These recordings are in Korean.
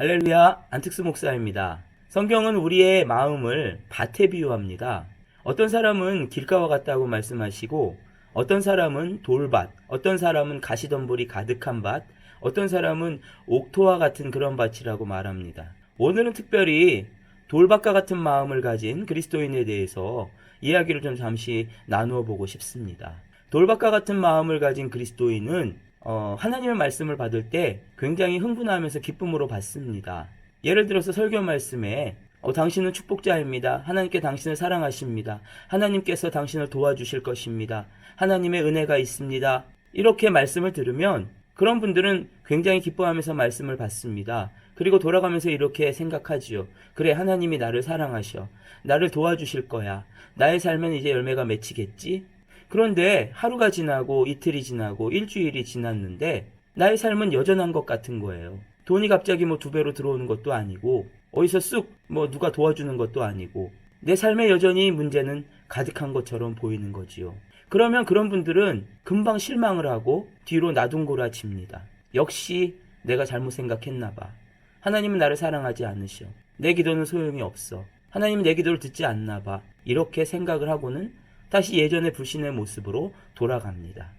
할렐루야, 안특수 목사입니다. 성경은 우리의 마음을 밭에 비유합니다. 어떤 사람은 길가와 같다고 말씀하시고, 어떤 사람은 돌밭, 어떤 사람은 가시덤불이 가득한 밭, 어떤 사람은 옥토와 같은 그런 밭이라고 말합니다. 오늘은 특별히 돌밭과 같은 마음을 가진 그리스도인에 대해서 이야기를 좀 잠시 나누어 보고 싶습니다. 돌밭과 같은 마음을 가진 그리스도인은 하나님의 말씀을 받을 때 굉장히 흥분하면서 기쁨으로 받습니다. 예를 들어서 설교 말씀에 당신은 축복자입니다. 하나님께 당신을 사랑하십니다. 하나님께서 당신을 도와주실 것입니다. 하나님의 은혜가 있습니다. 이렇게 말씀을 들으면 그런 분들은 굉장히 기뻐하면서 말씀을 받습니다. 그리고 돌아가면서 이렇게 생각하지요. 그래, 하나님이 나를 사랑하셔. 나를 도와주실 거야. 나의 삶엔 이제 열매가 맺히겠지? 그런데 하루가 지나고 이틀이 지나고 일주일이 지났는데 나의 삶은 여전한 것 같은 거예요. 돈이 갑자기 2배로 들어오는 것도 아니고 어디서 쑥 누가 도와주는 것도 아니고 내 삶에 여전히 문제는 가득한 것처럼 보이는 거지요. 그러면 그런 분들은 금방 실망을 하고 뒤로 나둥골아칩니다. 역시 내가 잘못 생각했나 봐. 하나님은 나를 사랑하지 않으셔. 내 기도는 소용이 없어. 하나님은 내 기도를 듣지 않나 봐. 이렇게 생각을 하고는 다시 예전의 불신의 모습으로 돌아갑니다.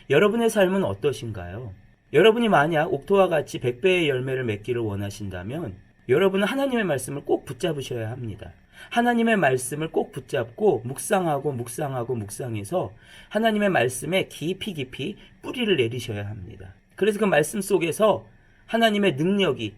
여러분의 삶은 어떠신가요? 여러분이 만약 옥토와 같이 100배의 열매를 맺기를 원하신다면 여러분은 하나님의 말씀을 꼭 붙잡으셔야 합니다. 하나님의 말씀을 꼭 붙잡고 묵상해서 하나님의 말씀에 깊이 뿌리를 내리셔야 합니다. 그래서 그 말씀 속에서 하나님의 능력이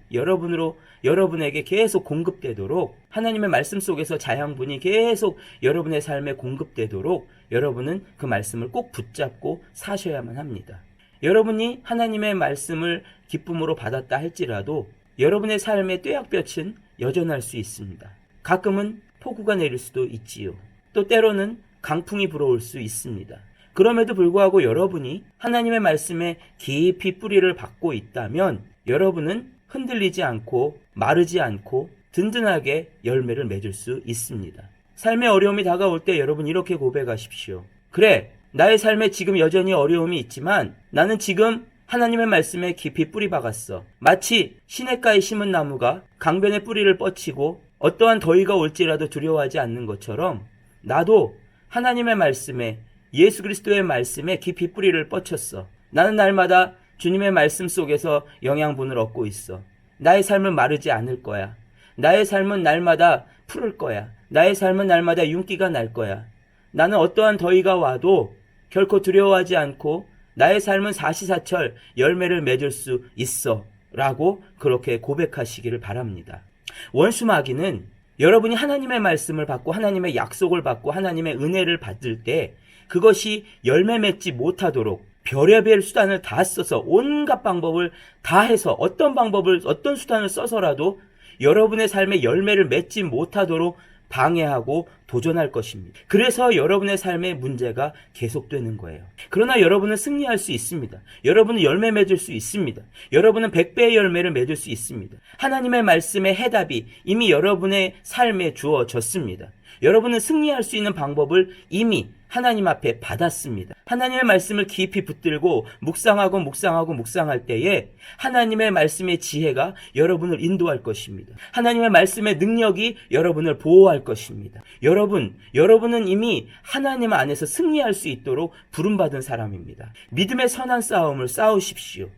여러분에게 계속 공급되도록, 하나님의 말씀 속에서 자양분이 계속 여러분의 삶에 공급되도록 여러분은 그 말씀을 꼭 붙잡고 사셔야만 합니다. 여러분이 하나님의 말씀을 기쁨으로 받았다 할지라도 여러분의 삶의 뙤약볕은 여전할 수 있습니다. 가끔은 폭우가 내릴 수도 있지요. 또 때로는 강풍이 불어올 수 있습니다. 그럼에도 불구하고 여러분이 하나님의 말씀에 깊이 뿌리를 박고 있다면 여러분은 흔들리지 않고 마르지 않고 든든하게 열매를 맺을 수 있습니다. 삶의 어려움이 다가올 때 여러분 이렇게 고백하십시오. 그래, 나의 삶에 지금 여전히 어려움이 있지만 나는 지금 하나님의 말씀에 깊이 뿌리 박았어. 마치 시냇가에 심은 나무가 강변에 뿌리를 뻗치고 어떠한 더위가 올지라도 두려워하지 않는 것처럼 나도 하나님의 말씀에, 예수 그리스도의 말씀에 깊이 뿌리를 뻗쳤어. 나는 날마다 주님의 말씀 속에서 영양분을 얻고 있어. 나의 삶은 마르지 않을 거야. 나의 삶은 날마다 푸를 거야. 나의 삶은 날마다 윤기가 날 거야. 나는 어떠한 더위가 와도 결코 두려워하지 않고 나의 삶은 사시사철 열매를 맺을 수 있어 라고 그렇게 고백하시기를 바랍니다. 원수마귀는 여러분이 하나님의 말씀을 받고 하나님의 약속을 받고 하나님의 은혜를 받을 때 그것이 열매 맺지 못하도록 별의별 수단을 다 써서 온갖 방법을 다 해서 어떤 수단을 써서라도 여러분의 삶에 열매를 맺지 못하도록 방해하고 도전할 것입니다. 그래서 여러분의 삶의 문제가 계속되는 거예요. 그러나 여러분은 승리할 수 있습니다. 여러분은 열매 맺을 수 있습니다. 여러분은 100배의 열매를 맺을 수 있습니다. 하나님의 말씀의 해답이 이미 여러분의 삶에 주어졌습니다. 여러분은 승리할 수 있는 방법을 이미 하나님 앞에 받았습니다. 하나님의 말씀을 깊이 붙들고 묵상할 때에 하나님의 말씀의 지혜가 여러분을 인도할 것입니다. 하나님의 말씀의 능력이 여러분을 보호할 것입니다. 여러분은 이미 하나님 안에서 승리할 수 있도록 부름받은 사람입니다. 믿음의 선한 싸움을 싸우십시오.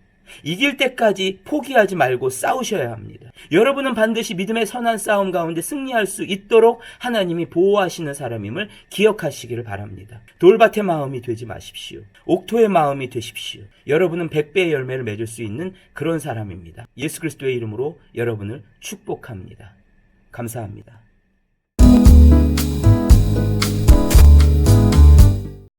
이길 때까지 포기하지 말고 싸우셔야 합니다. 여러분은 반드시 믿음의 선한 싸움 가운데 승리할 수 있도록 하나님이 보호하시는 사람임을 기억하시기를 바랍니다. 돌밭의 마음이 되지 마십시오. 옥토의 마음이 되십시오. 여러분은 100배의 열매를 맺을 수 있는 그런 사람입니다. 예수 그리스도의 이름으로 여러분을 축복합니다. 감사합니다.